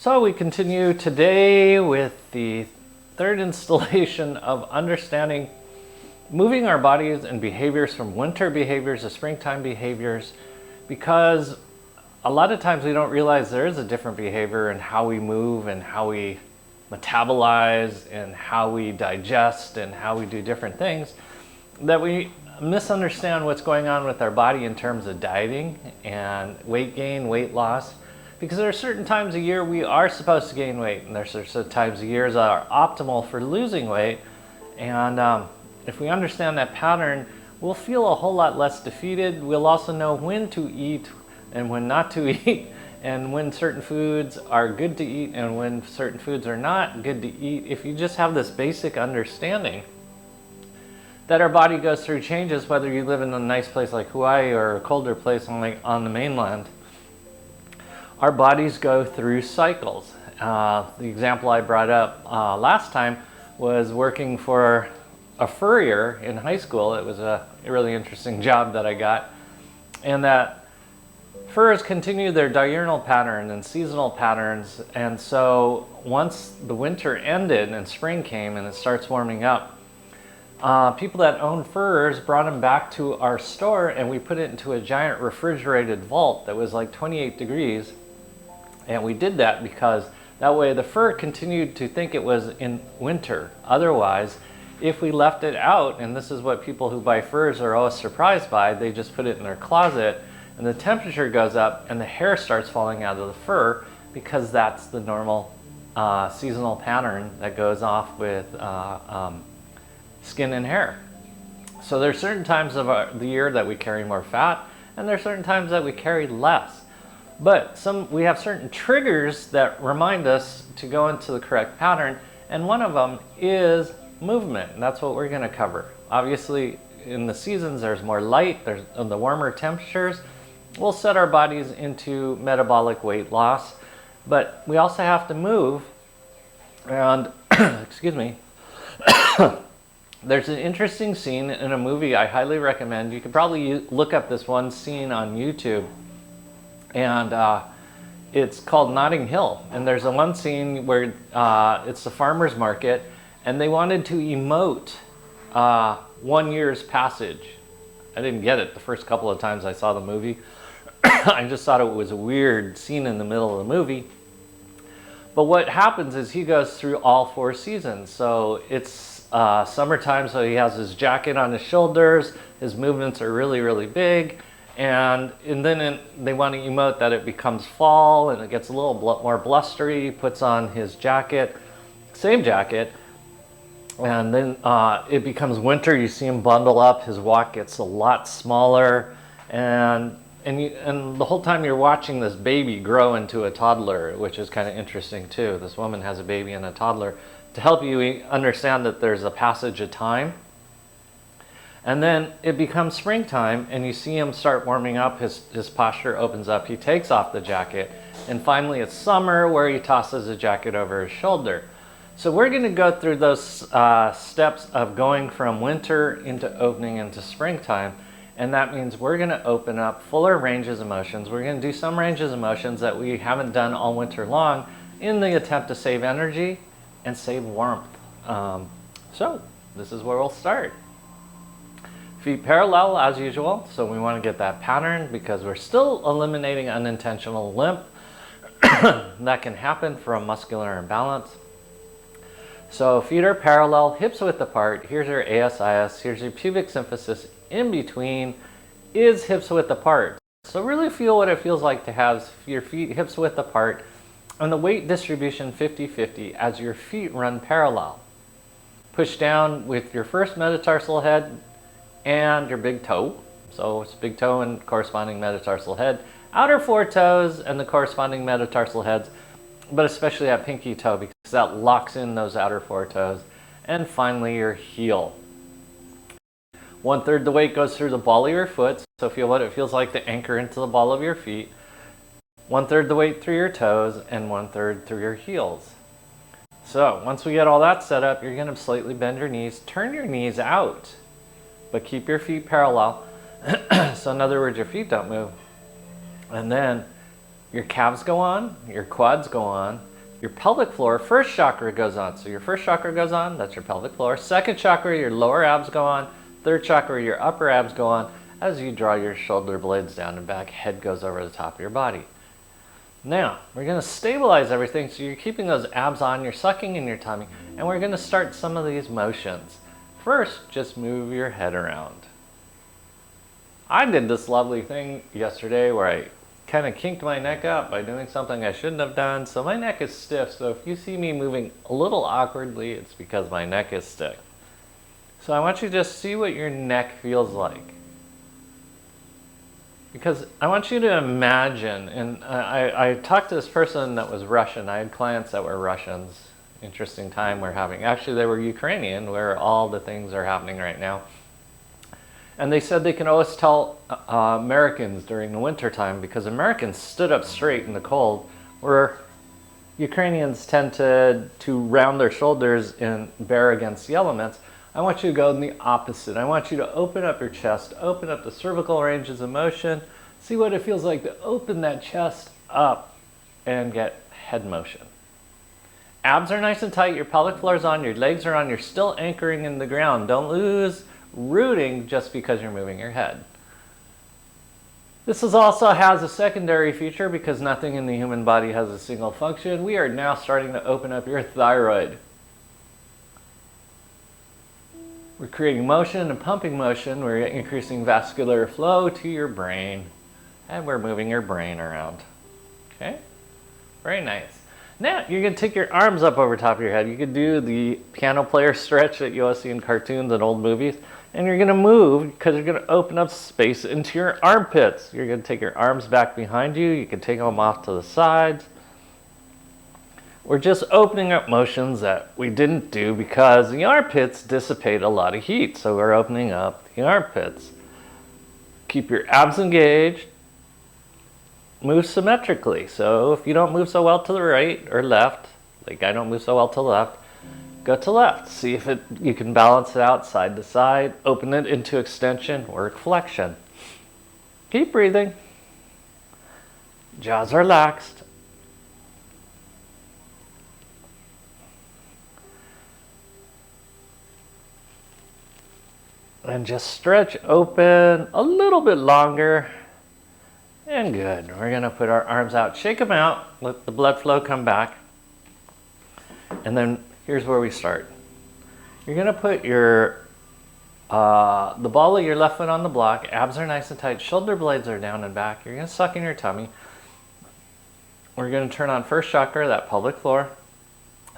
So we continue today with the third installation of understanding moving our bodies and behaviors from winter behaviors to springtime behaviors, because a lot of times we don't realize there is a different behavior in how we move and how we metabolize and how we digest and how we do different things, that we misunderstand what's going on with our body in terms of dieting and weight gain, weight loss. Because there are certain times a year we are supposed to gain weight, and there's certain times of years that are optimal for losing weight. And if we understand that pattern, we'll feel a whole lot less defeated. We'll also know when to eat and when not to eat, and when certain foods are good to eat and when certain foods are not good to eat. If you just have this basic understanding that our body goes through changes, whether you live in a nice place like Hawaii or a colder place on the mainland, our bodies go through cycles. The example I brought up last time was working for a furrier in high school. It was a really interesting job that I got. And that furs continue their diurnal pattern and seasonal patterns. And so once the winter ended and spring came and it starts warming up, people that owned furs brought them back to our store, and we put it into a giant refrigerated vault that was like 28 degrees. And we did that because that way the fur continued to think it was in winter. Otherwise, if we left it out, and this is what people who buy furs are always surprised by, they just put it in their closet and the temperature goes up and the hair starts falling out of the fur, because that's the normal seasonal pattern that goes off with skin and hair. So there's certain times of the year that we carry more fat, and there's certain times that we carry less. But we have certain triggers that remind us to go into the correct pattern, and one of them is movement, and that's what we're going to cover. Obviously, in the seasons, there's more light, there's the warmer temperatures. We'll set our bodies into metabolic weight loss, but we also have to move. And excuse me. There's an interesting scene in a movie I highly recommend. You could probably look up this one scene on YouTube. And it's called Notting Hill. And there's one scene where it's the farmer's market, and they wanted to emote 1 year's passage. I didn't get it the first couple of times I saw the movie. I just thought it was a weird scene in the middle of the movie. But what happens is he goes through all 4 seasons. So it's summertime, so he has his jacket on his shoulders. His movements are really, really big. And then they want to emote that it becomes fall and it gets a little more blustery. He puts on his jacket, same jacket, and then it becomes winter. You see him bundle up. His walk gets a lot smaller, and the whole time you're watching this baby grow into a toddler, which is kind of interesting too. This woman has a baby and a toddler to help you understand that there's a passage of time. And then it becomes springtime, and you see him start warming up. His posture opens up. He takes off the jacket. And finally, it's summer, where he tosses the jacket over his shoulder. So we're going to go through those steps of going from winter into opening into springtime. And that means we're going to open up fuller ranges of motions. We're going to do some ranges of motions that we haven't done all winter long in the attempt to save energy and save warmth. So this is where we'll start. Feet parallel as usual, so we want to get that pattern because we're still eliminating unintentional limp that can happen from muscular imbalance. So feet are parallel, hips width apart. Here's your ASIS, here's your pubic symphysis. In between is hips width apart. So really feel what it feels like to have your feet hips width apart and the weight distribution 50-50 as your feet run parallel. Push down with your first metatarsal head and your big toe. So it's big toe and corresponding metatarsal head. Outer 4 toes and the corresponding metatarsal heads, but especially that pinky toe because that locks in those outer 4 toes. And finally your heel. 1/3 the weight goes through the ball of your foot, so feel what it feels like to anchor into the ball of your feet. 1/3 the weight through your toes and 1/3 through your heels. So once we get all that set up, you're going to slightly bend your knees, turn your knees out, but keep your feet parallel. So in other words, your feet don't move. And then your calves go on, your quads go on, your pelvic floor, first chakra goes on. So your first chakra goes on, that's your pelvic floor. Second chakra, your lower abs go on. Third chakra, your upper abs go on. As you draw your shoulder blades down and back, head goes over the top of your body. Now, we're going to stabilize everything, so you're keeping those abs on, you're sucking in your tummy, and we're going to start some of these motions. First, just move your head around. I did this lovely thing yesterday where I kind of kinked my neck up by doing something I shouldn't have done, so my neck is stiff, so if you see me moving a little awkwardly, it's because my neck is stiff. So I want you to just see what your neck feels like. Because I want you to imagine, and I talked to this person that was Russian. I had clients that were Russians. Interesting time we're having. Actually, they were Ukrainian, where all the things are happening right now. And they said they can always tell Americans during the winter time because Americans stood up straight in the cold, where Ukrainians tend to round their shoulders and bear against the elements. I want you to go in the opposite. I want you to open up your chest, open up the cervical ranges of motion, see what it feels like to open that chest up and get head motion. Abs are nice and tight, your pelvic floor is on, your legs are on, you're still anchoring in the ground. Don't lose rooting just because you're moving your head. This also has a secondary feature because nothing in the human body has a single function. We are now starting to open up your thyroid. We're creating motion and pumping motion. We're increasing vascular flow to your brain. And we're moving your brain around. Okay? Very nice. Now, you're going to take your arms up over top of your head. You could do the piano player stretch that you always see in cartoons and old movies. And you're going to move because you're going to open up space into your armpits. You're going to take your arms back behind you. You can take them off to the sides. We're just opening up motions that we didn't do because the armpits dissipate a lot of heat. So we're opening up the armpits. Keep your abs engaged. Move symmetrically. So if you don't move so well to the right or left, like I don't move so well to the left, go to left. See if you can balance it out side to side. Open it into extension or flexion. Keep breathing. Jaws are relaxed. And just stretch open a little bit longer. And good. We're going to put our arms out. Shake them out. Let the blood flow come back. And then here's where we start. You're going to put your the ball of your left foot on the block. Abs are nice and tight. Shoulder blades are down and back. You're going to suck in your tummy. We're going to turn on first chakra, that pelvic floor.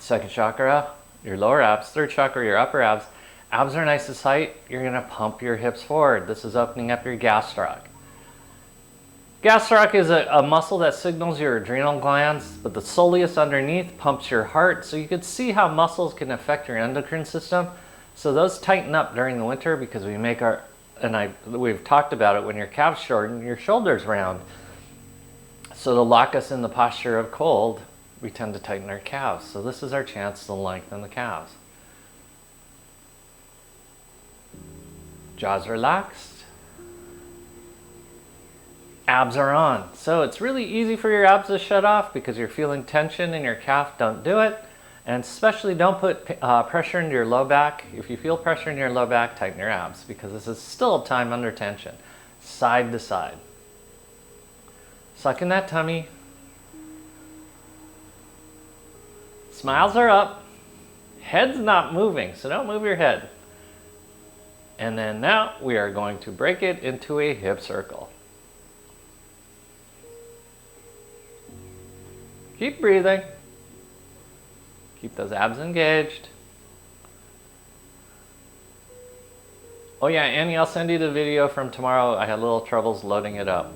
Second chakra, your lower abs. Third chakra, your upper abs. Abs are nice and tight. You're going to pump your hips forward. This is opening up your gastroc. Gastroc is a muscle that signals your adrenal glands, but the soleus underneath pumps your heart. So you can see how muscles can affect your endocrine system. So those tighten up during the winter because we make we've talked about it, when your calves shorten, your shoulders round. So to lock us in the posture of cold, we tend to tighten our calves. So this is our chance to lengthen the calves. Jaws relaxed. Abs are on. So it's really easy for your abs to shut off because you're feeling tension in your calf. Don't do it. And especially don't put pressure into your low back. If you feel pressure in your low back, tighten your abs because this is still a time under tension. Side to side. Suck in that tummy. Smiles are up. Head's not moving, so don't move your head. And then now we are going to break it into a hip circle. Keep breathing. Keep those abs engaged. Oh yeah, Annie, I'll send you the video from tomorrow. I had little troubles loading it up.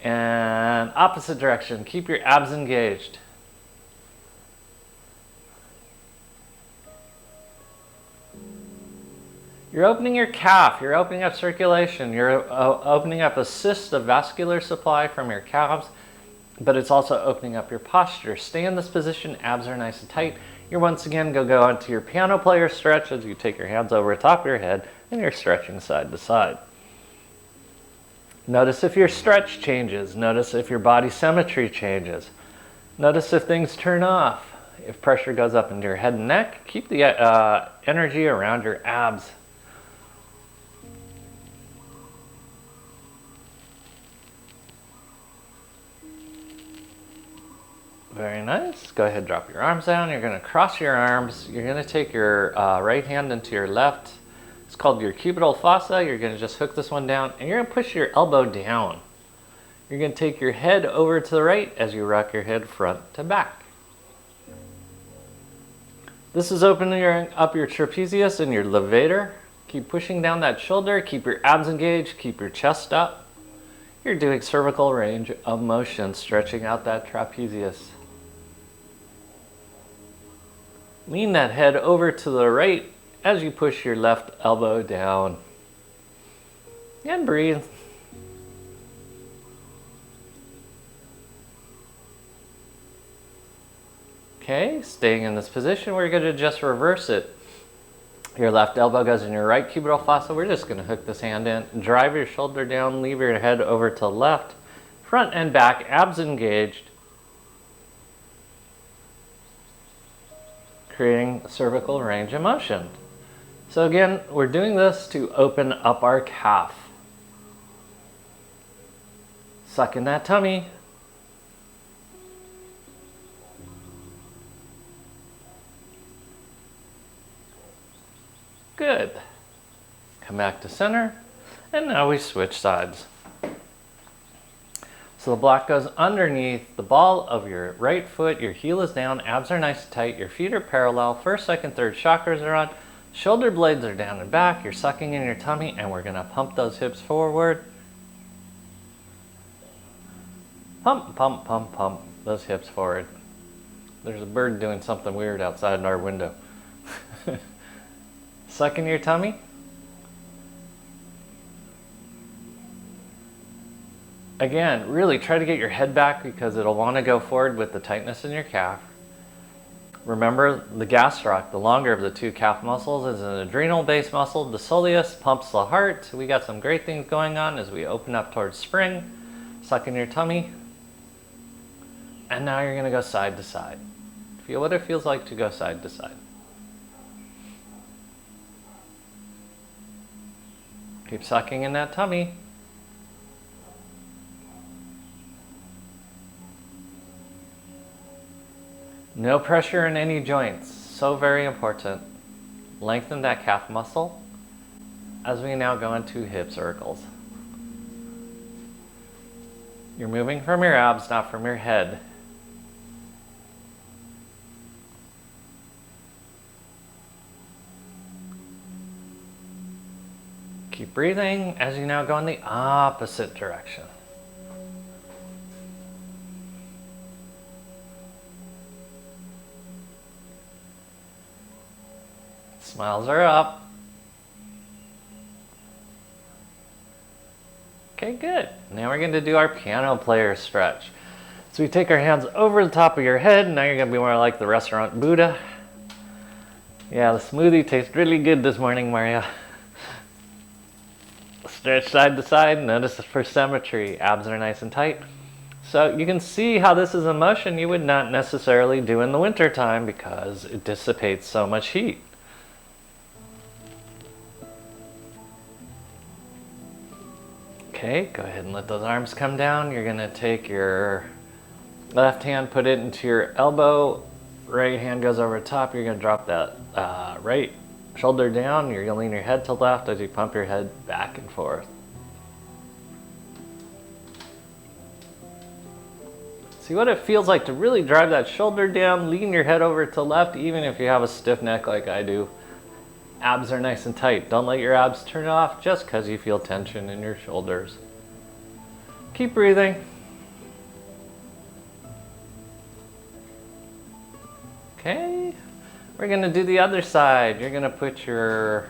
And opposite direction. Keep your abs engaged. You're opening your calf, you're opening up circulation, you're opening up a cyst of vascular supply from your calves, but it's also opening up your posture. Stay in this position, abs are nice and tight. You're once again going to go onto your piano player stretch as you take your hands over the top of your head and you're stretching side to side. Notice if your stretch changes. Notice if your body symmetry changes. Notice if things turn off. If pressure goes up into your head and neck, keep the energy around your abs. Very nice. Go ahead, drop your arms down. You're going to cross your arms. You're going to take your right hand into your left. It's called your cubital fossa. You're going to just hook this one down, and you're going to push your elbow down. You're going to take your head over to the right as you rock your head front to back. This is opening up your trapezius and your levator. Keep pushing down that shoulder. Keep your abs engaged. Keep your chest up. You're doing cervical range of motion, stretching out that trapezius. Lean that head over to the right as you push your left elbow down. And breathe. Okay, staying in this position, we're going to just reverse it. Your left elbow goes in your right cubital fossa. We're just going to hook this hand in, drive your shoulder down, leave your head over to the left, front and back, abs engaged, creating cervical range of motion. So again, we're doing this to open up our calf. Suck in that tummy. Good. Come back to center, and now we switch sides. So the block goes underneath the ball of your right foot, your heel is down, abs are nice and tight, your feet are parallel, first, second, third chakras are on, shoulder blades are down and back, you're sucking in your tummy, and we're gonna pump those hips forward. Pump, pump, pump, pump those hips forward. There's a bird doing something weird outside our window. Suck in your tummy. Again, really try to get your head back because it'll want to go forward with the tightness in your calf. Remember, the gastroc, the longer of the two calf muscles, is an adrenal-based muscle. The soleus pumps the heart. We got some great things going on as we open up towards spring. Suck in your tummy. And now you're going to go side to side. Feel what it feels like to go side to side. Keep sucking in that tummy. No pressure in any joints. So very important. Lengthen that calf muscle as we now go into hip circles. You're moving from your abs, not from your head. Keep breathing as you now go in the opposite direction. Smiles are up. Okay, good. Now we're going to do our piano player stretch. So we take our hands over the top of your head. Now you're going to be more like the restaurant Buddha. Yeah, the smoothie tastes really good this morning, Maria. Stretch side to side. Notice for symmetry, abs are nice and tight. So you can see how this is a motion you would not necessarily do in the winter time because it dissipates so much heat. Okay, go ahead and let those arms come down. You're going to take your left hand, put it into your elbow. Right hand goes over top. You're going to drop that right shoulder down. You're going to lean your head to the left as you pump your head back and forth. See what it feels like to really drive that shoulder down. Lean your head over to the left, even if you have a stiff neck like I do. Abs are nice and tight. Don't let your abs turn off just because you feel tension in your shoulders. Keep breathing. Okay, we're going to do the other side. You're going to put your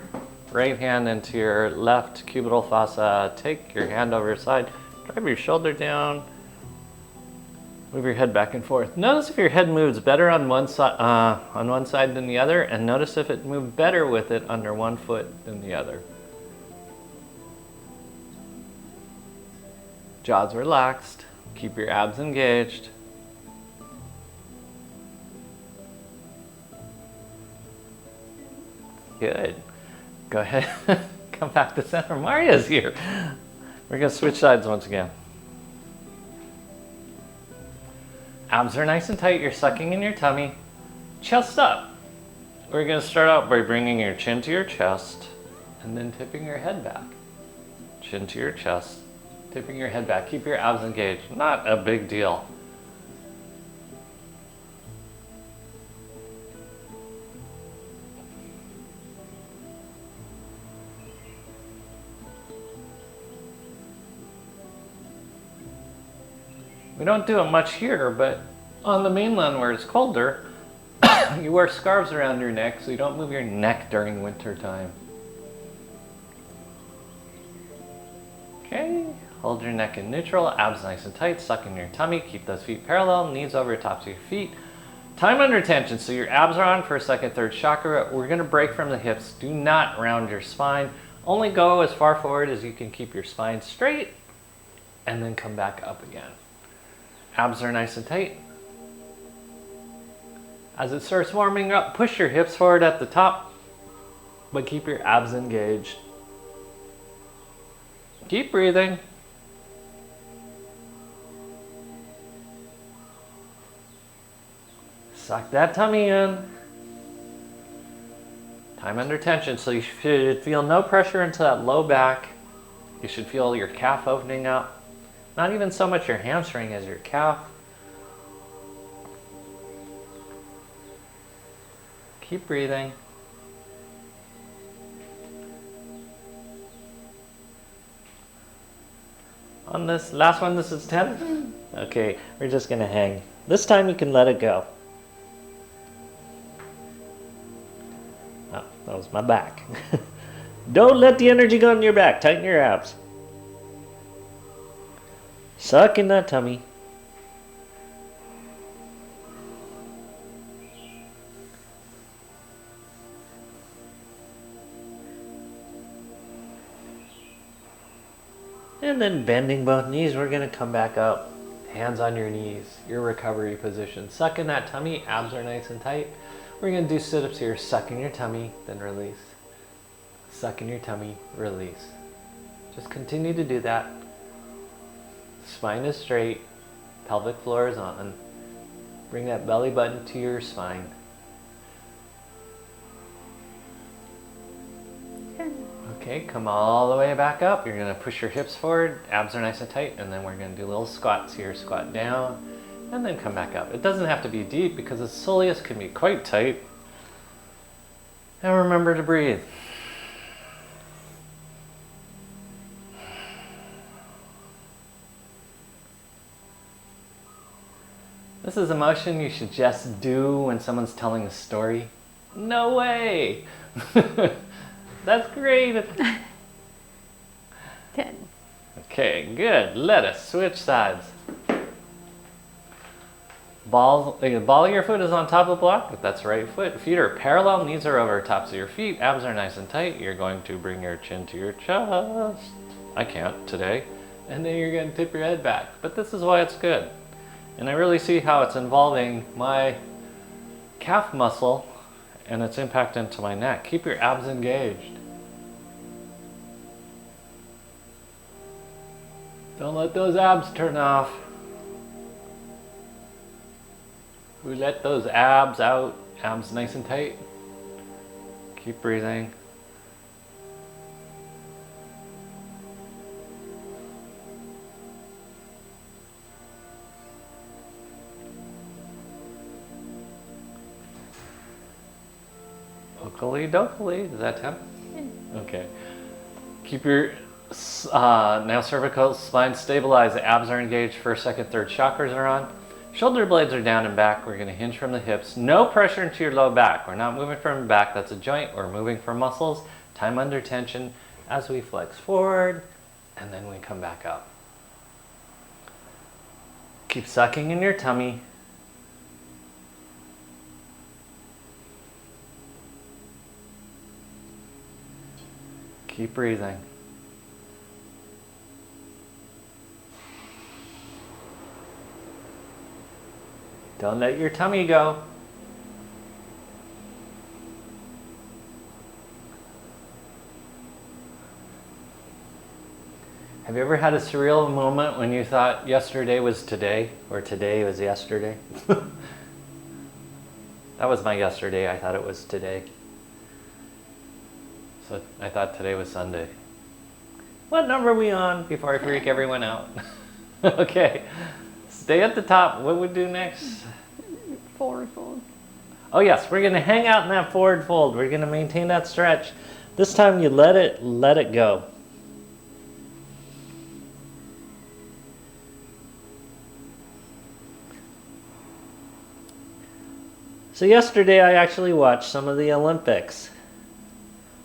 right hand into your left cubital fossa. Take your hand over your side. Drive your shoulder down. Move your head back and forth. Notice if your head moves better on one side than the other, and notice if it moved better with it under one foot than the other. Jaws relaxed. Keep your abs engaged. Good. Go ahead. Come back to center. Maria's here. We're going to switch sides once again. Abs are nice and tight. You're sucking in your tummy. Chest up. We're going to start out by bringing your chin to your chest and then tipping your head back. Chin to your chest, tipping your head back. Keep your abs engaged. Not a big deal. We don't do it much here, but on the mainland where it's colder, you wear scarves around your neck so you don't move your neck during winter time. Okay, hold your neck in neutral, abs nice and tight, suck in your tummy, keep those feet parallel, knees over tops of your feet. Time under tension, so your abs are on for second, third chakra. We're gonna break from the hips. Do not round your spine. Only go as far forward as you can keep your spine straight and then come back up again. Abs are nice and tight. As it starts warming up, push your hips forward at the top, but keep your abs engaged. Keep breathing. Suck that tummy in. Time under tension, so you should feel no pressure into that low back. You should feel your calf opening up. Not even so much your hamstring as your calf. Keep breathing. On this last one, this is 10. Okay, we're just gonna hang. This time you can let it go. Oh, that was my back. Don't let the energy go in your back. Tighten your abs. Suck in that tummy. And then bending both knees, we're gonna come back up. Hands on your knees, your recovery position. Suck in that tummy, abs are nice and tight. We're gonna do sit-ups here. Suck in your tummy, then release. Suck in your tummy, release. Just continue to do that. Spine is straight, pelvic floor is on. Bring that belly button to your spine. Okay, come all the way back up. You're gonna push your hips forward, abs are nice and tight, and then we're gonna do little squats here. Squat down, and then come back up. It doesn't have to be deep because the soleus can be quite tight. And remember to breathe. This is a motion you should just do when someone's telling a story. No way! That's great. 10. Okay, good. Let us switch sides. Ball of your foot is on top of the block, but that's right foot. Feet are parallel, knees are over tops of your feet, abs are nice and tight. You're going to bring your chin to your chest. I can't today. And then you're going to tip your head back. But this is why it's good. And I really see how it's involving my calf muscle and its impact into my neck. Keep your abs engaged. Don't let those abs turn off. We let those abs out. Abs nice and tight. Keep breathing. Okily dokily. Is that 10? Yeah. Okay. Keep your now cervical spine stabilized. The abs are engaged. First, second, third chakras are on. Shoulder blades are down and back. We're going to hinge from the hips. No pressure into your low back. We're not moving from the back. That's a joint. We're moving from muscles. Time under tension as we flex forward and then we come back up. Keep sucking in your tummy. Keep breathing. Don't let your tummy go. Have you ever had a surreal moment when you thought yesterday was today or today was yesterday? That was my yesterday. I thought it was today. So I thought today was Sunday. What number are we on before I freak everyone out? Okay. Stay at the top. What would we do next? Forward fold. Oh yes, we're going to hang out in that forward fold. We're going to maintain that stretch. This time you let it go. So yesterday I actually watched some of the Olympics.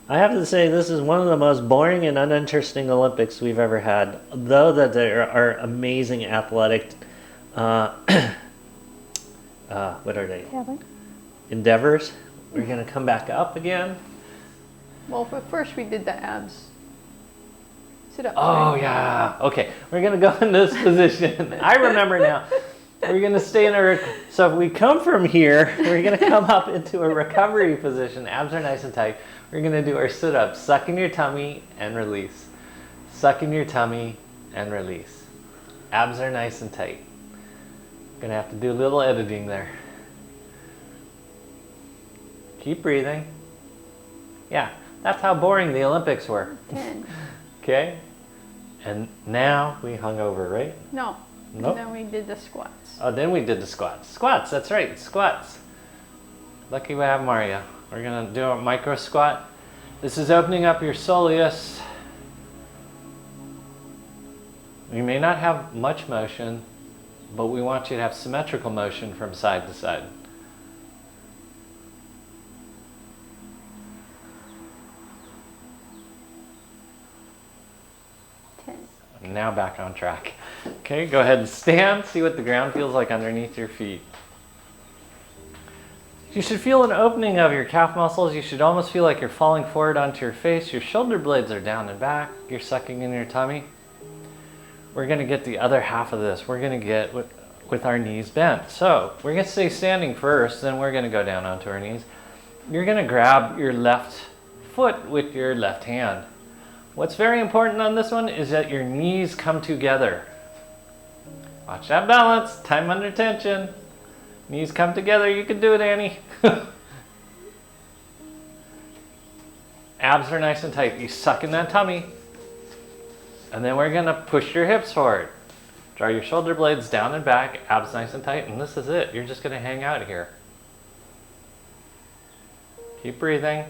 I have to say this is one of the most boring and uninteresting Olympics we've ever had, though that there are amazing athletic what are they? Kevin? Endeavors. We're going to come back up again. Well, first we did the abs. Sit up. Oh right? yeah. Okay, we're going to go in this position. I remember now. We're going to stay in so if we come from here, we're going to come up into a recovery position. Abs are nice and tight. We're going to do our sit-ups. Suck in your tummy and release. Suck in your tummy and release. Abs are nice and tight. Going to have to do a little editing there. Keep breathing. Yeah, that's how boring the Olympics were. 10. Okay? And now we hung over, right? No. Nope. And then we did the squats. Oh, then we did the squats. Squats, that's right, squats. Lucky we have Mario. We're gonna do a micro squat. This is opening up your soleus. You may not have much motion, but we want you to have symmetrical motion from side to side. Now back on track. Okay, go ahead and stand. See what the ground feels like underneath your feet. You should feel an opening of your calf muscles. You should almost feel like you're falling forward onto your face. Your shoulder blades are down and back. You're sucking in your tummy. We're going to get the other half of this. We're going to get with our knees bent. So we're going to stay standing first, then we're going to go down onto our knees. You're going to grab your left foot with your left hand. What's very important on this one is that your knees come together. Watch that balance, time under tension. Knees come together, you can do it, Annie. Abs are nice and tight. You suck in that tummy. And then we're gonna push your hips forward. Draw your shoulder blades down and back, abs nice and tight, and this is it. You're just gonna hang out here. Keep breathing.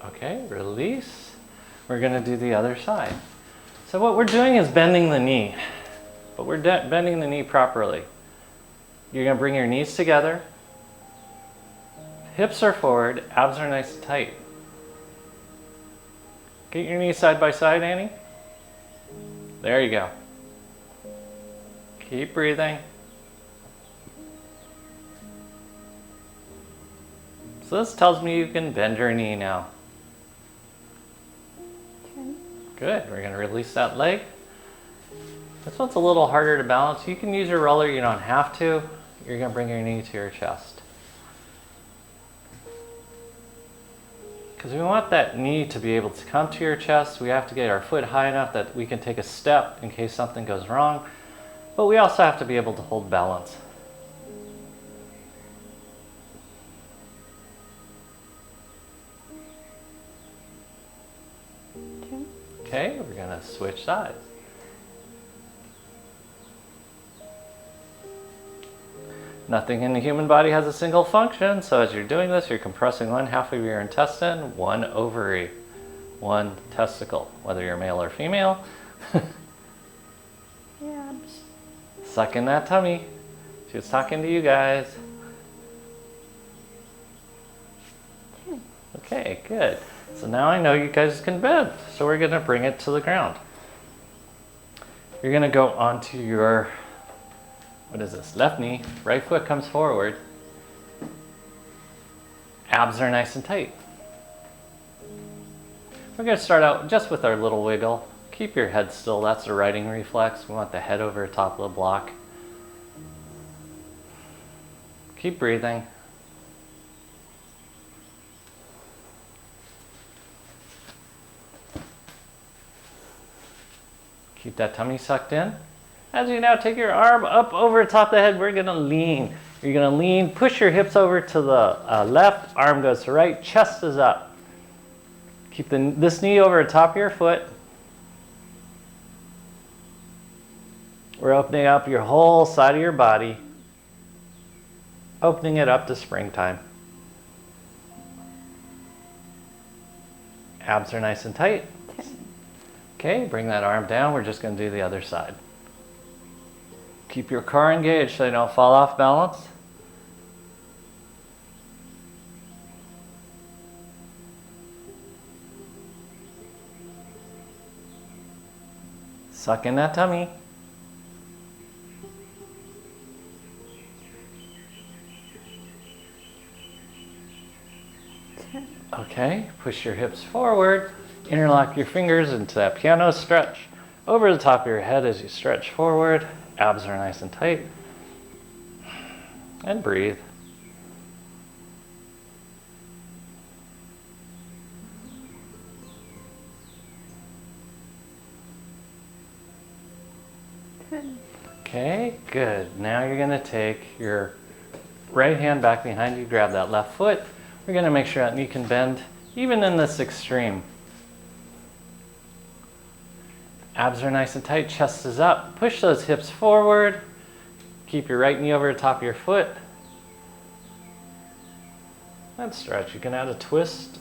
Okay, release. We're going to do the other side. So what we're doing is bending the knee, but we're bending the knee properly. You're going to bring your knees together. Hips are forward, abs are nice and tight. Get your knees side by side, Annie. There you go. Keep breathing. So this tells me you can bend your knee now. Good, we're going to release that leg. This one's a little harder to balance. You can use your roller, you don't have to. You're going to bring your knee to your chest. Because we want that knee to be able to come to your chest. We have to get our foot high enough that we can take a step in case something goes wrong. But we also have to be able to hold balance. Okay, we're going to switch sides. Nothing in the human body has a single function, so as you're doing this, you're compressing one half of your intestine, one ovary, one testicle, whether you're male or female. Abs. Suck in that tummy. She was talking to you guys. Okay, good. So now I know you guys can bend. So we're going to bring it to the ground. You're going to go onto your, what is this, left knee. Right foot comes forward. Abs are nice and tight. We're going to start out just with our little wiggle. Keep your head still, that's the righting reflex. We want the head over top of the block. Keep breathing. Keep that tummy sucked in. As you now take your arm up over top of the head, we're going to lean. You're going to lean, push your hips over to the left, arm goes to right, chest is up. Keep this knee over the top of your foot. We're opening up your whole side of your body, opening it up to springtime. Abs are nice and tight. Okay, bring that arm down. We're just going to do the other side. Keep your core engaged so you don't fall off balance. Suck in that tummy. Okay, push your hips forward. Interlock your fingers into that piano stretch. Over the top of your head as you stretch forward. Abs are nice and tight. And breathe. Okay, good. Now you're going to take your right hand back behind you, grab that left foot. We're going to make sure that knee can bend, even in this extreme. Abs are nice and tight, chest is up. Push those hips forward. Keep your right knee over the top of your foot. And stretch. You can add a twist.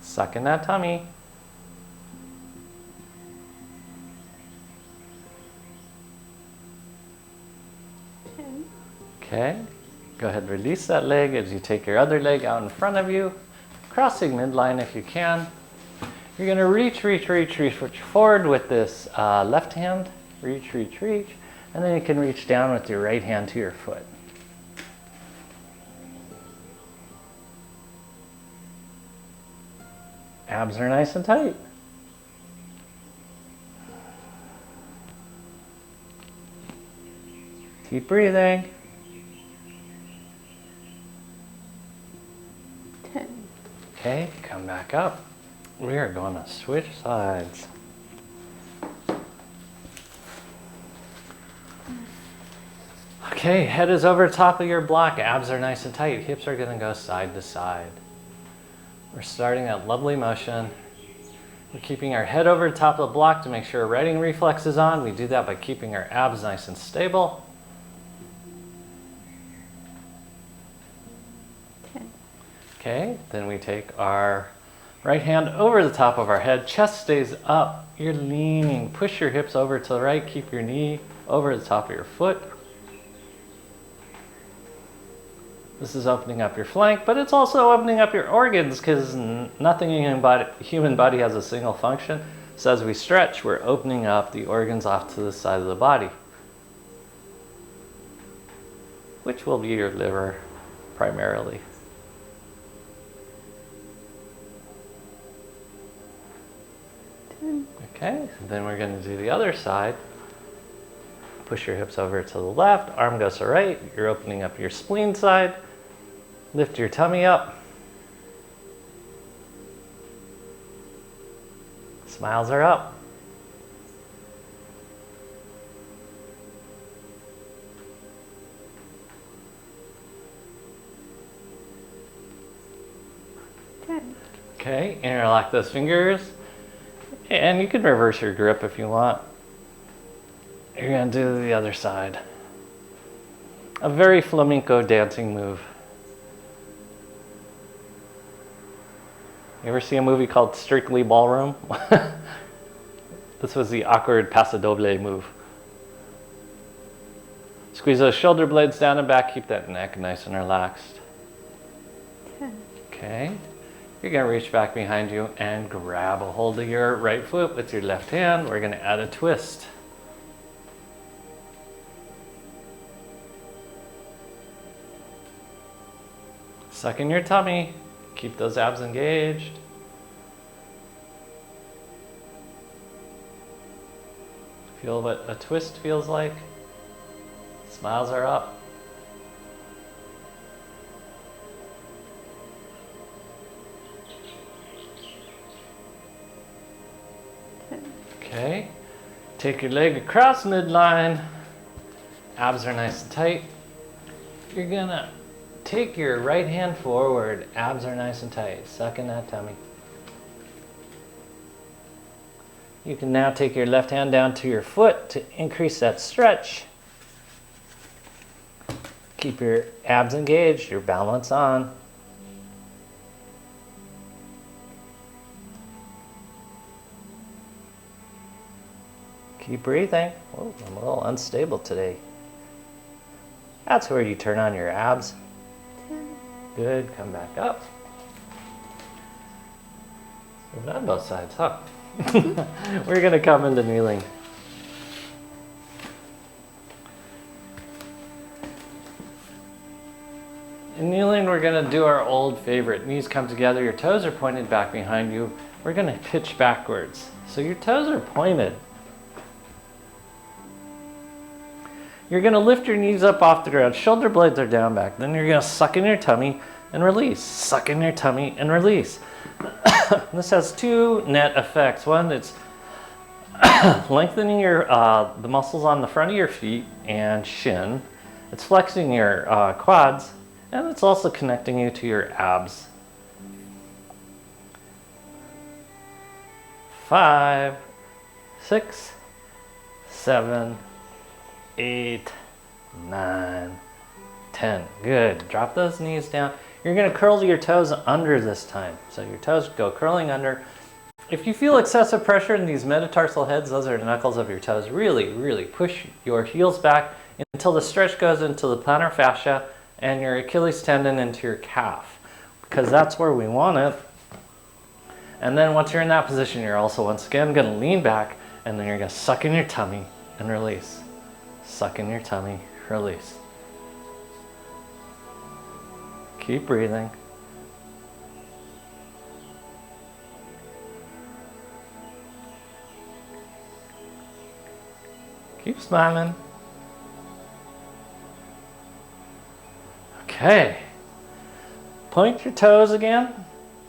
Suck in that tummy. Okay, go ahead and release that leg as you take your other leg out in front of you, crossing midline if you can. You're going to reach forward with this left hand, reach, and then you can reach down with your right hand to your foot. Abs are nice and tight. Keep breathing. 10. Okay, come back up. We are going to switch sides. Okay, head is over top of your block. Abs are nice and tight. Hips are going to go side to side. We're starting that lovely motion. We're keeping our head over top of the block to make sure our righting reflex is on. We do that by keeping our abs nice and stable. 10. Okay, then we take our right hand over the top of our head. Chest stays up. You're leaning. Push your hips over to the right. Keep your knee over the top of your foot. This is opening up your flank, but it's also opening up your organs because nothing in the human body has a single function. So as we stretch, we're opening up the organs off to the side of the body, which will be your liver primarily. Okay, then we're going to do the other side. Push your hips over to the left, arm goes to the right. You're opening up your spleen side. Lift your tummy up. Smiles are up. Okay, interlock those fingers. And you can reverse your grip if you want. You're going to do the other side. A very flamenco dancing move. You ever see a movie called Strictly Ballroom? This was the awkward paso doble move. Squeeze those shoulder blades down and back. Keep that neck nice and relaxed. Okay. You're going to reach back behind you and grab a hold of your right foot with your left hand. We're going to add a twist. Suck in your tummy. Keep those abs engaged. Feel what a twist feels like. Smiles are up. Okay. Take your leg across midline. Abs are nice and tight. You're gonna take your right hand forward. Abs are nice and tight. Suck in that tummy. You can now take your left hand down to your foot to increase that stretch. Keep your abs engaged, your balance on. Keep breathing. Oh, I'm a little unstable today. That's where you turn on your abs. Good, come back up. Moving on both sides, huh? We're gonna come into kneeling. In kneeling, we're gonna do our old favorite. Knees come together, your toes are pointed back behind you. We're gonna pitch backwards. So your toes are pointed. You're gonna lift your knees up off the ground, shoulder blades are down back. Then you're gonna suck in your tummy and release. Suck in your tummy and release. This has two net effects. One, it's lengthening your the muscles on the front of your feet and shin. It's flexing your quads, and it's also connecting you to your abs. 5, 6, 7, 8, 9, 10. Good. Drop those knees down. You're going to curl your toes under this time. So your toes go curling under. If you feel excessive pressure in these metatarsal heads, those are the knuckles of your toes, really, really push your heels back until the stretch goes into the plantar fascia and your Achilles tendon into your calf, because that's where we want it. And then once you're in that position, you're also once again going to lean back, and then you're going to suck in your tummy and release. Suck in your tummy, release. Keep breathing. Keep smiling. Okay. Point your toes again.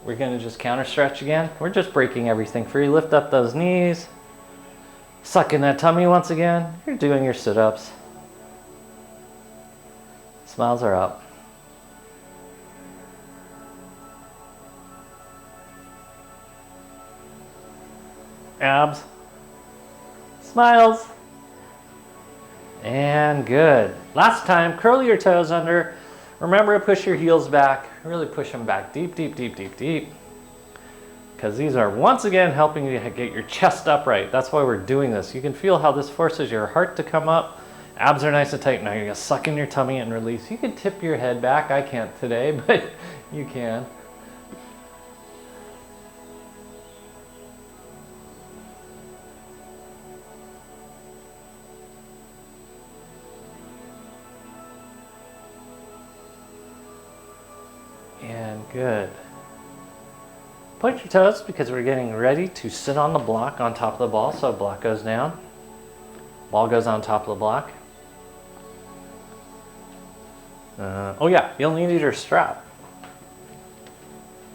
We're going to just counter stretch again. We're just breaking everything free. Lift up those knees. Suck in that tummy once again. You're doing your sit-ups. Smiles are up. Abs. Smiles. And good. Last time, curl your toes under. Remember to push your heels back. Really push them back deep, deep, deep, deep, deep. Because these are once again helping you get your chest upright. That's why we're doing this. You can feel how this forces your heart to come up. Abs are nice and tight. Now you're going to suck in your tummy and release. You can tip your head back. I can't today, but you can. And good. Point your toes because we're getting ready to sit on the block on top of the ball. So block goes down. Ball goes on top of the block. Oh yeah, you'll need your strap.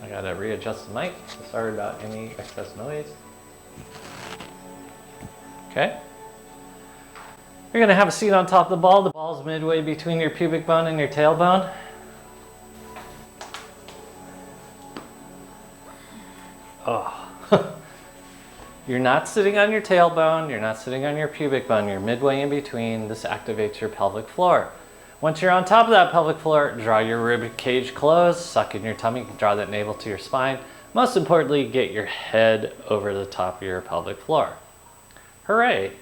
I gotta readjust the mic. Sorry about any excess noise. Okay. You're gonna have a seat on top of the ball. The ball's midway between your pubic bone and your tailbone. Oh. You're not sitting on your tailbone, you're not sitting on your pubic bone, you're midway in between. This activates your pelvic floor. Once you're on top of that pelvic floor, draw your rib cage closed, suck in your tummy, draw that navel to your spine. Most importantly, get your head over the top of your pelvic floor. Hooray!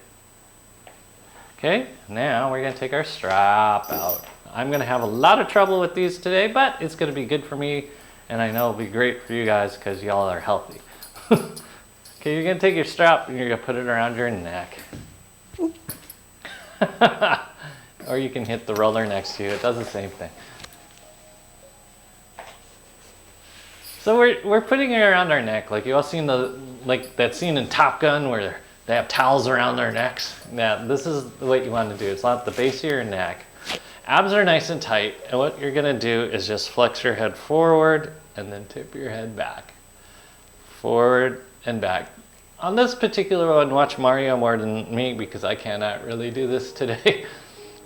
Okay, now we're going to take our strap out. I'm going to have a lot of trouble with these today, but it's going to be good for me, and I know it'll be great for you guys because y'all are healthy. Okay, you're going to take your strap and you're going to put it around your neck. Or you can hit the roller next to you. It does the same thing. So we're putting it around our neck. Like you all seen like that scene in Top Gun where they have towels around their necks. Yeah, this is what you want to do. It's not the base of your neck. Abs are nice and tight, and what you're gonna do is just flex your head forward and then tip your head back. Forward and back. On this particular one, watch Mario more than me because I cannot really do this today.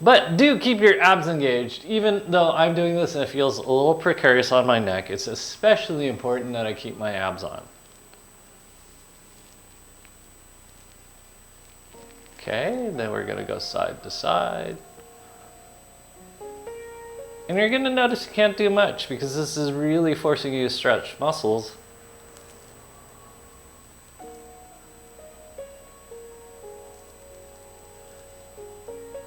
But do keep your abs engaged. Even though I'm doing this and it feels a little precarious on my neck, it's especially important that I keep my abs on. Okay, then we're gonna go side to side. And you're gonna notice you can't do much because this is really forcing you to stretch muscles.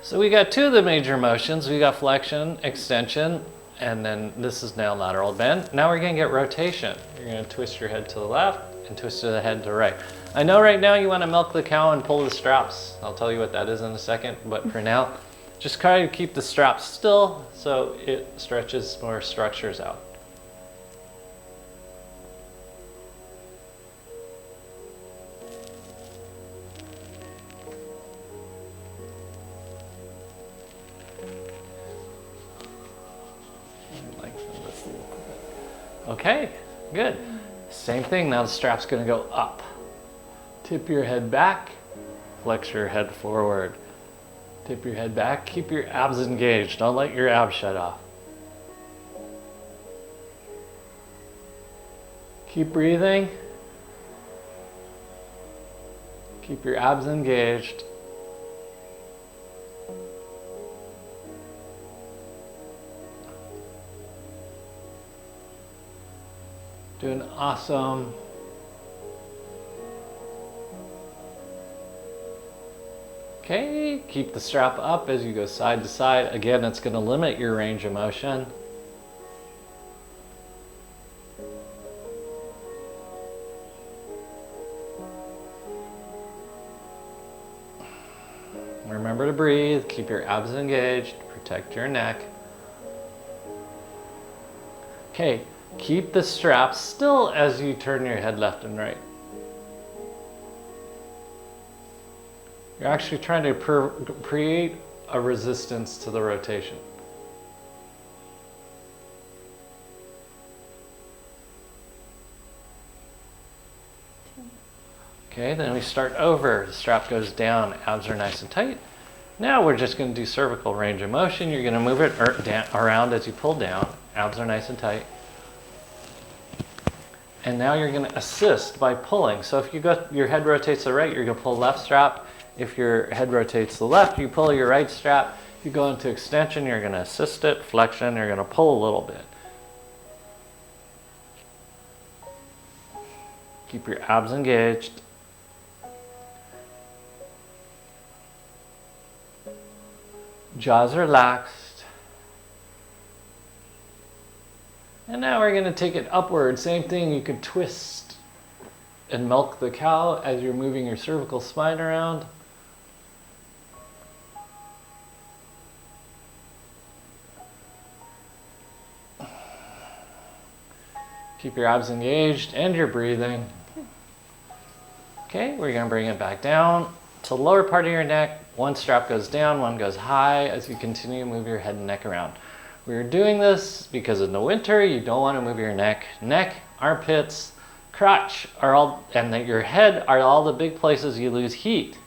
So we got two of the major motions. We got flexion, extension, and then this is now lateral bend. Now we're gonna get rotation. You're gonna twist your head to the left and twist the head to the right. I know right now you wanna milk the cow and pull the straps. I'll tell you what that is in a second, but for now, just try to keep the straps still so it stretches more structures out. Okay, good. Same thing, now the strap's gonna go up. Tip your head back, flex your head forward. Tip your head back, keep your abs engaged. Don't let your abs shut off. Keep breathing. Keep your abs engaged. Doing awesome. Okay, keep the strap up as you go side to side. Again, it's going to limit your range of motion. Remember to breathe, keep your abs engaged, protect your neck. Okay, keep the strap still as you turn your head left and right. You're actually trying to create a resistance to the rotation. Okay, then we start over. The strap goes down, abs are nice and tight. Now we're just going to do cervical range of motion. You're going to move it around as you pull down. Abs are nice and tight. And now you're going to assist by pulling. So if your head rotates to the right, you're going to pull left strap. If your head rotates to the left, you pull your right strap. If you go into extension, you're going to assist it. Flexion, you're going to pull a little bit. Keep your abs engaged. Jaws relaxed. And now we're going to take it upward. Same thing, you could twist and milk the cow as you're moving your cervical spine around. Keep your abs engaged and your breathing. Okay, we're going to bring it back down to the lower part of your neck. One strap goes down, one goes high as you continue to move your head and neck around. We're doing this because in the winter you don't want to move your neck. Neck, armpits, crotch are all, and your head are all the big places you lose heat.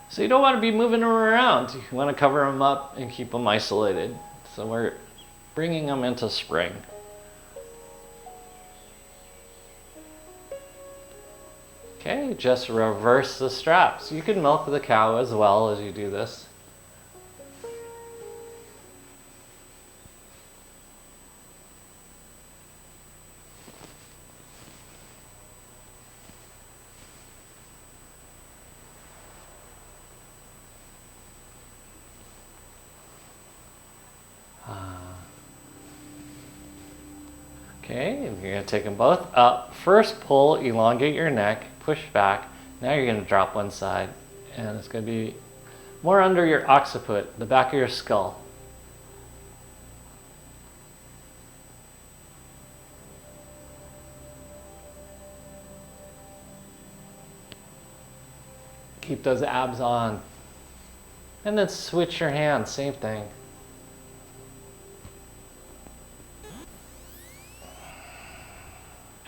So you don't want to be moving them around. You want to cover them up and keep them isolated. So we're bringing them into spring. Okay, just reverse the straps. You can milk the cow as well as you do this. Okay, you're going to take them both up. First pull, elongate your neck, push back. Now you're going to drop one side, and it's going to be more under your occiput, the back of your skull. Keep those abs on. And then switch your hands, same thing.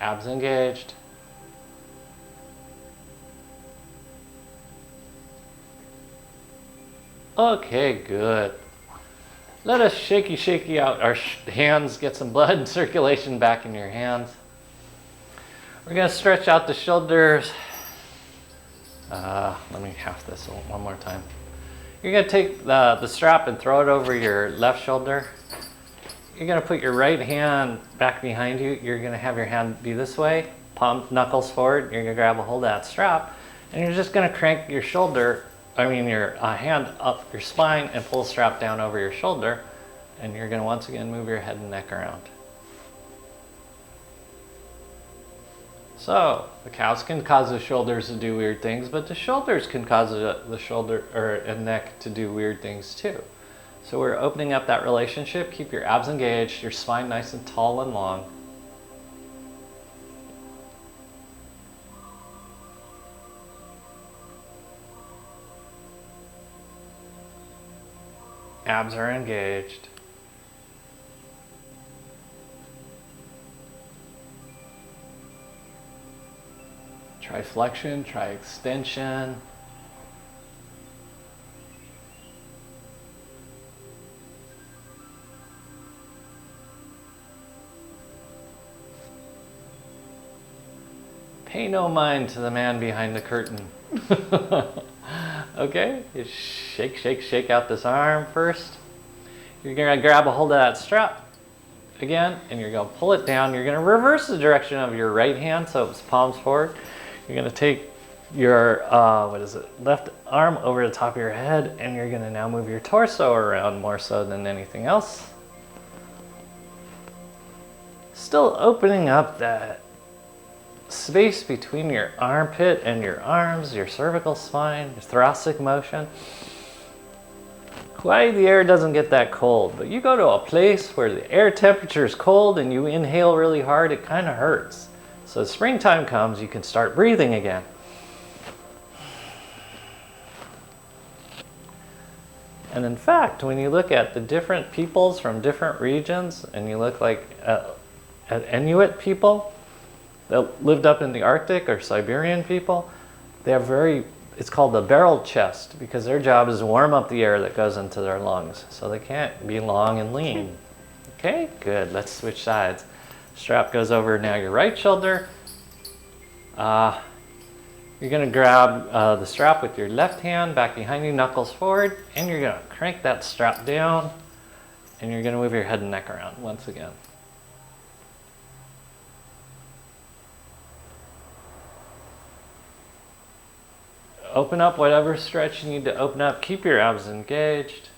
Abs engaged. Okay, good. Let us shaky out our hands, get some blood circulation back in your hands. We're gonna stretch out the shoulders. Let me half this one more time. You're gonna take the strap and throw it over your left shoulder. You're gonna put your right hand back behind you. You're gonna have your hand be this way, palm knuckles forward. You're gonna grab a hold of that strap, and you're just gonna crank your your hand up your spine and pull the strap down over your shoulder, and you're gonna once again move your head and neck around. So the calves can cause the shoulders to do weird things, but the shoulders can cause the shoulder or neck to do weird things too. So we're opening up that relationship. Keep your abs engaged, your spine nice and tall and long. Abs are engaged. Try flexion, try extension. Pay no mind to the man behind the curtain. Okay, you shake out this arm first. You're gonna grab a hold of that strap again, and you're gonna pull it down. You're gonna reverse the direction of your right hand, so it's palms forward. You're gonna take your, left arm over the top of your head, and you're gonna now move your torso around more so than anything else. Still opening up that space between your armpit and your arms, your cervical spine, your thoracic motion. Why the air doesn't get that cold, but you go to a place where the air temperature is cold and you inhale really hard, it kind of hurts. So as springtime comes, you can start breathing again. And in fact, when you look at the different peoples from different regions, and you look like at Inuit people that lived up in the Arctic, or Siberian people, they have it's called the barrel chest, because their job is to warm up the air that goes into their lungs. So they can't be long and lean. Okay, good, let's switch sides. Strap goes over now your right shoulder. You're gonna grab the strap with your left hand back behind you, knuckles forward, and you're gonna crank that strap down, and you're gonna move your head and neck around once again. Open up whatever stretch you need to open up. Keep your abs engaged.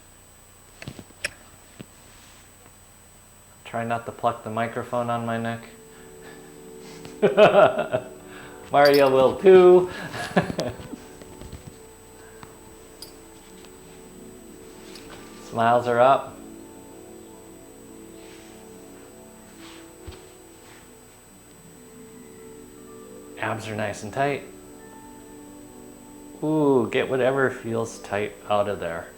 Try not to pluck the microphone on my neck. Mario will too. Smiles are up. Abs are nice and tight. Ooh, get whatever feels tight out of there.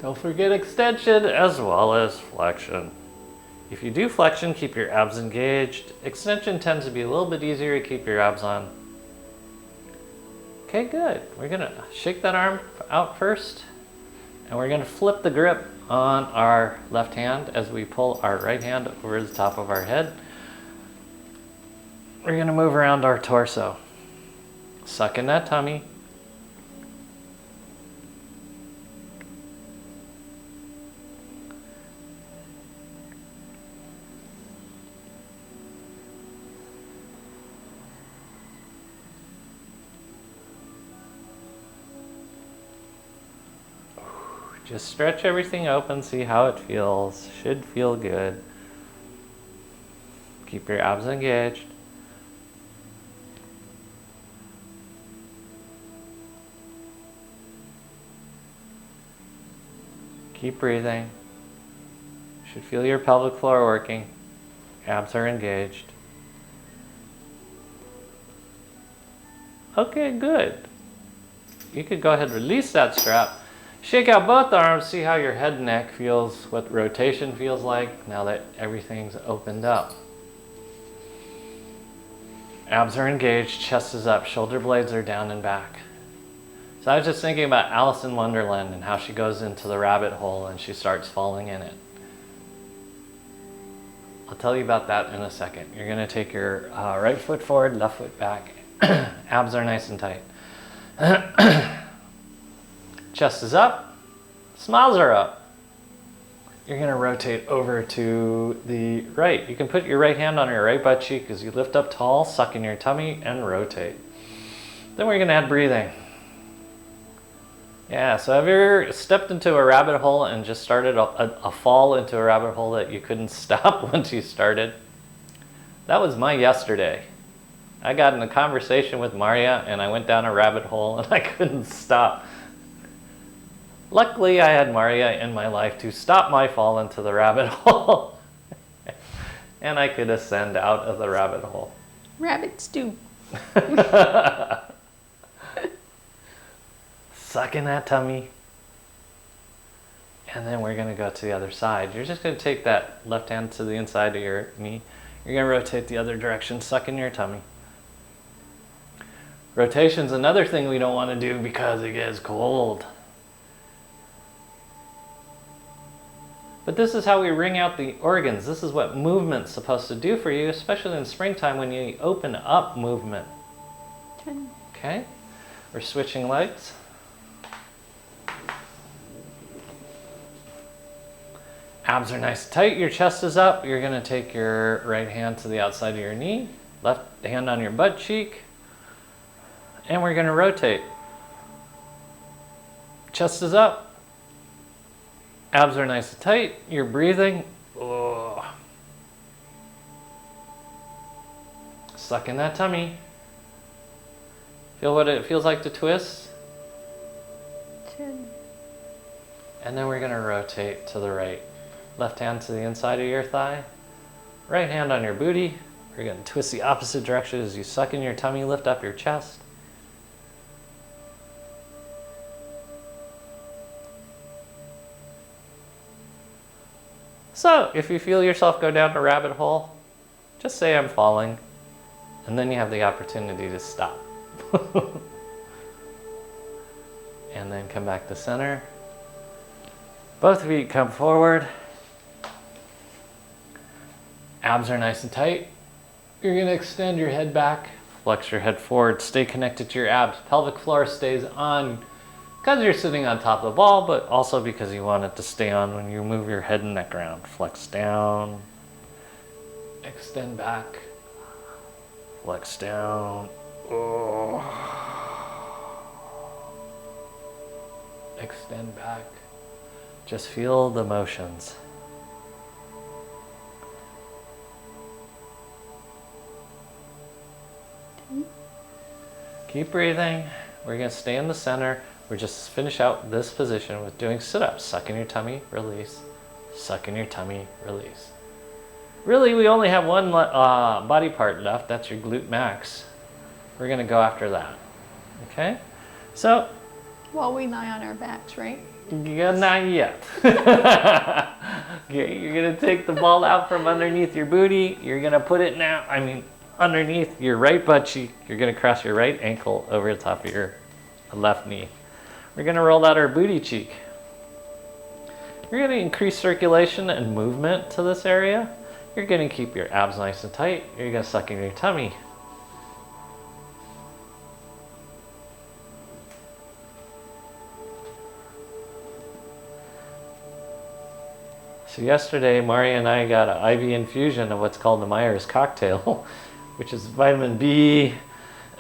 Don't forget extension as well as flexion. If you do flexion, keep your abs engaged. Extension tends to be a little bit easier to keep your abs on. Okay, good. We're gonna shake that arm out first, and we're gonna flip the grip on our left hand as we pull our right hand over the top of our head. We're gonna move around our torso. Suck in that tummy. Just stretch everything open, see how it feels. Should feel good. Keep your abs engaged. Keep breathing. Should feel your pelvic floor working. Abs are engaged. Okay, good. You could go ahead and release that strap. Shake out both arms, see how your head and neck feels, what rotation feels like now that everything's opened up. Abs are engaged, chest is up, shoulder blades are down and back. So I was just thinking about Alice in Wonderland and how she goes into the rabbit hole and she starts falling in it. I'll tell you about that in a second. You're going to take your right foot forward, left foot back. Abs are nice and tight. Chest is up, smiles are up. You're going to rotate over to the right. You can put your right hand on your right butt cheek as you lift up tall, suck in your tummy, and rotate. Then we're going to add breathing. Yeah, so have you ever stepped into a rabbit hole and just started a fall into a rabbit hole that you couldn't stop once you started? That was my yesterday. I got in a conversation with Maria and I went down a rabbit hole and I couldn't stop. Luckily, I had Maria in my life to stop my fall into the rabbit hole. And I could ascend out of the rabbit hole. Rabbits do. Suck in that tummy. And then we're going to go to the other side. You're just going to take that left hand to the inside of your knee. You're going to rotate the other direction, suck in your tummy. Rotation's another thing we don't want to do because it gets cold. But this is how we wring out the organs. This is what movement's supposed to do for you, especially in springtime when you open up movement. Okay? We're switching legs. Abs are nice and tight. Your chest is up. You're going to take your right hand to the outside of your knee, left hand on your butt cheek, and we're going to rotate. Chest is up. Abs are nice and tight. You're breathing. Oh. Suck in that tummy. Feel what it feels like to twist? Chin. And then we're going to rotate to the right. Left hand to the inside of your thigh. Right hand on your booty. We're going to twist the opposite direction as you suck in your tummy, lift up your chest. So, if you feel yourself go down a rabbit hole, just say I'm falling, and then you have the opportunity to stop. And then come back to center. Both feet come forward. Abs are nice and tight. You're going to extend your head back, flex your head forward, stay connected to your abs. Pelvic floor stays on because you're sitting on top of the ball, but also because you want it to stay on when you move your head and neck around. Flex down, extend back, flex down. Oh. Extend back. Just feel the motions. Keep breathing. We're going to stay in the center. We're just finish out this position with doing sit-ups. Suck in your tummy, release. Suck in your tummy, release. Really, we only have one body part left. That's your glute max. We're going to go after that. Okay? So, Well, we lie on our backs, right? yeah, not yet. Okay, you're going to take the ball out from underneath your booty. You're going to put it underneath your right butt cheek. You're going to cross your right ankle over the top of your left knee. We're going to roll out our booty cheek. You're going to increase circulation and movement to this area. You're going to keep your abs nice and tight. You're going to suck in your tummy. So yesterday, Maria and I got an IV infusion of what's called the Myers cocktail, which is vitamin B,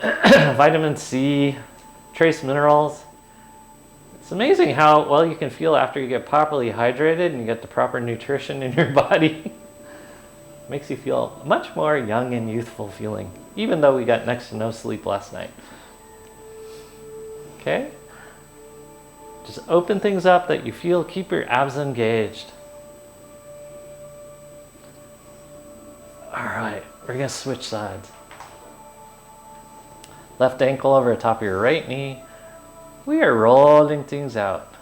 vitamin C, trace minerals. It's amazing how well you can feel after you get properly hydrated and you get the proper nutrition in your body. Makes you feel much more young and youthful feeling, even though we got next to no sleep last night. Okay? Just open things up that you feel, keep your abs engaged. All right, we're gonna switch sides. Left ankle over the top of your right knee. We are rolling things out.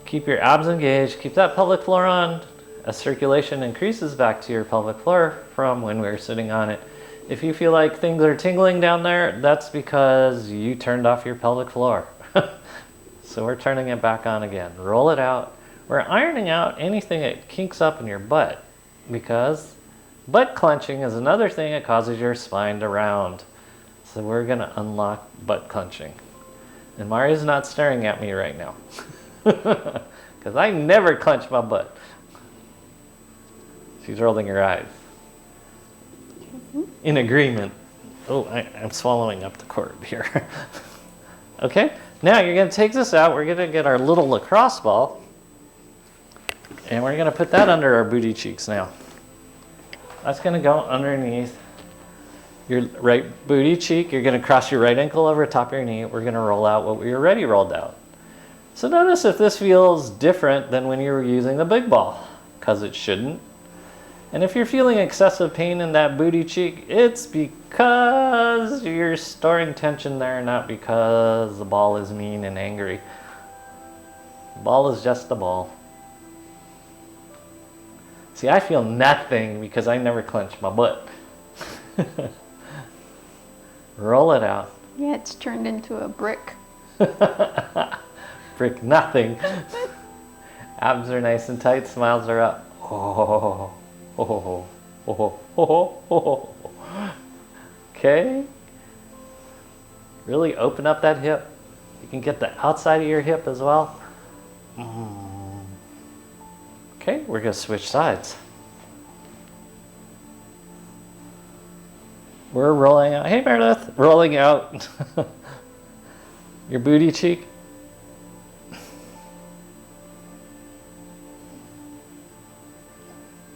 Keep your abs engaged. Keep that pelvic floor on as circulation increases back to your pelvic floor from when we were sitting on it. If you feel like things are tingling down there, that's because you turned off your pelvic floor. So we're turning it back on again. Roll it out. We're ironing out anything that kinks up in your butt, because butt clenching is another thing that causes your spine to round. So we're going to unlock butt clenching. And Maria's not staring at me right now, because I never clench my butt. She's rolling her eyes. In agreement. Oh, I'm swallowing up the cord here. Okay, now you're going to take this out. We're going to get our little lacrosse ball, and we're going to put that under our booty cheeks now. That's going to go underneath your right booty cheek. You're going to cross your right ankle over the top of your knee. We're going to roll out what we already rolled out. So notice if this feels different than when you were using the big ball, because it shouldn't. And if you're feeling excessive pain in that booty cheek, it's because you're storing tension there, not because the ball is mean and angry. The ball is just a ball. See, I feel nothing because I never clench my butt. Roll it out. Yeah, it's turned into a brick. Brick nothing. Abs are nice and tight, smiles are up. Oh. Oh, oh, oh, oh, oh. Okay. Really open up that hip. You can get the outside of your hip as well. Okay, we're going to switch sides. We're rolling out. Hey, Meredith. Rolling out your booty cheek.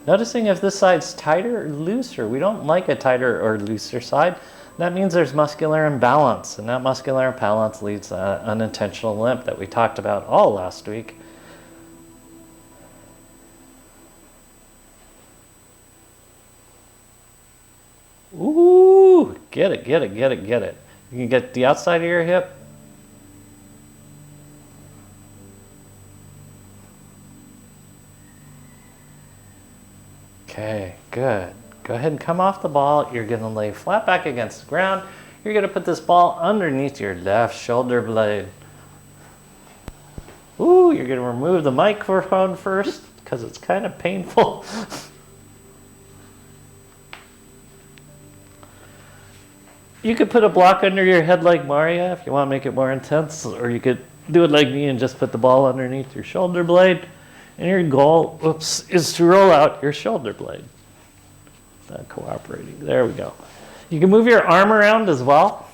Noticing if this side's tighter or looser. We don't like a tighter or looser side. That means there's muscular imbalance, and that muscular imbalance leads to unintentional limp that we talked about all last week. Ooh, get it, get it, get it, get it. You can get the outside of your hip. Okay, good. Go ahead and come off the ball. You're going to lay flat back against the ground. You're going to put this ball underneath your left shoulder blade. Ooh, you're going to remove the microphone first because it's kind of painful. You could put a block under your head like Maria if you want to make it more intense, or you could do it like me and just put the ball underneath your shoulder blade. And your goal, is to roll out your shoulder blade. Not cooperating. There we go. You can move your arm around as well.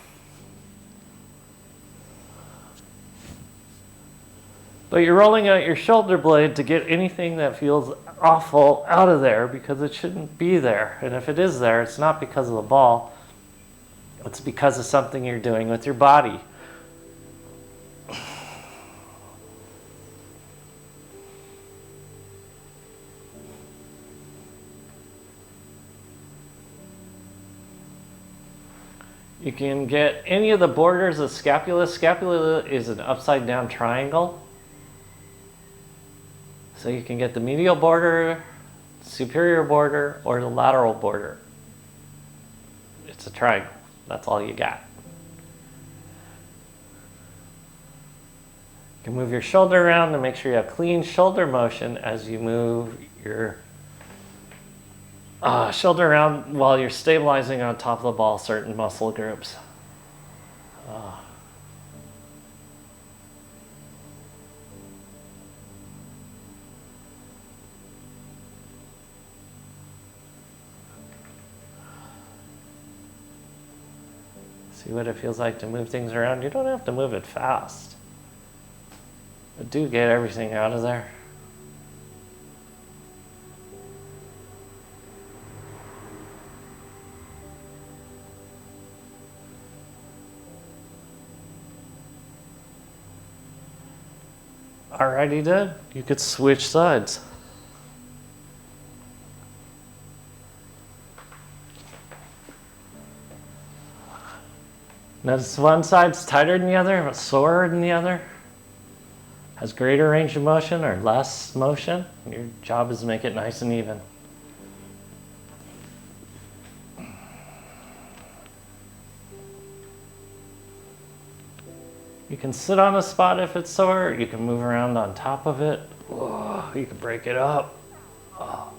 But you're rolling out your shoulder blade to get anything that feels awful out of there, because it shouldn't be there. And if it is there, it's not because of the ball. It's because of something you're doing with your body. You can get any of the borders of scapula. Scapula is an upside down triangle. So you can get the medial border, superior border, or the lateral border. It's a triangle. That's all you got. You can move your shoulder around to make sure you have clean shoulder motion as you move your shoulder around while you're stabilizing on top of the ball certain muscle groups. See what it feels like to move things around. You don't have to move it fast, but do get everything out of there. Alrighty then, you could switch sides. Notice one side's tighter than the other, sore than the other, has greater range of motion or less motion. Your job is to make it nice and even. You can sit on a spot if it's sore. You can move around on top of it. Oh, you can break it up. Oh.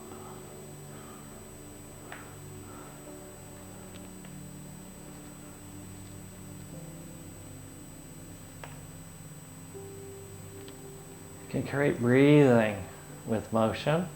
You can create breathing with motion.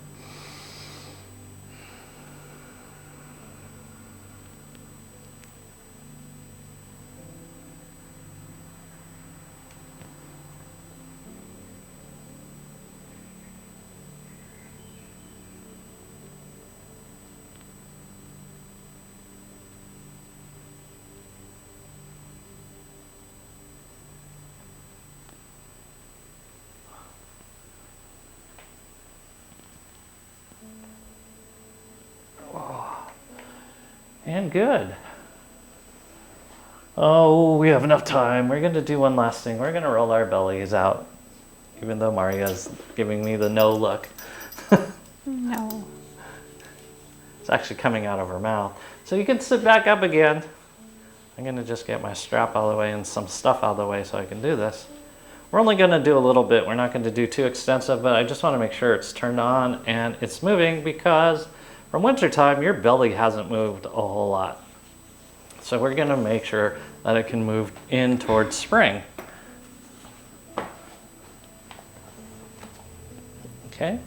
And good. Oh, we have enough time. We're going to do one last thing. We're going to roll our bellies out, even though Maria's giving me the no look. No. It's actually coming out of her mouth. So you can sit back up again. I'm going to just get my strap out of the way and some stuff out of the way so I can do this. We're only going to do a little bit. We're not going to do too extensive, but I just want to make sure it's turned on and it's moving, because from winter time, your belly hasn't moved a whole lot. So we're going to make sure that it can move in towards spring. Okay.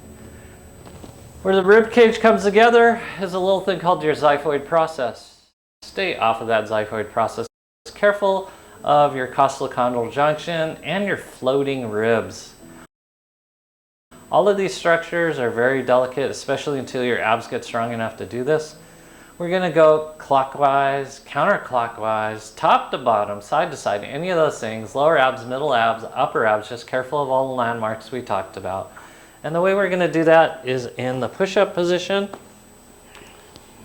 Where the rib cage comes together is a little thing called your xiphoid process. Stay off of that xiphoid process. Careful of your costochondral junction and your floating ribs. All of these structures are very delicate, especially until your abs get strong enough to do this. We're going to go clockwise, counterclockwise, top to bottom, side to side, any of those things, lower abs, middle abs, upper abs, just careful of all the landmarks we talked about. And the way we're going to do that is in the push-up position.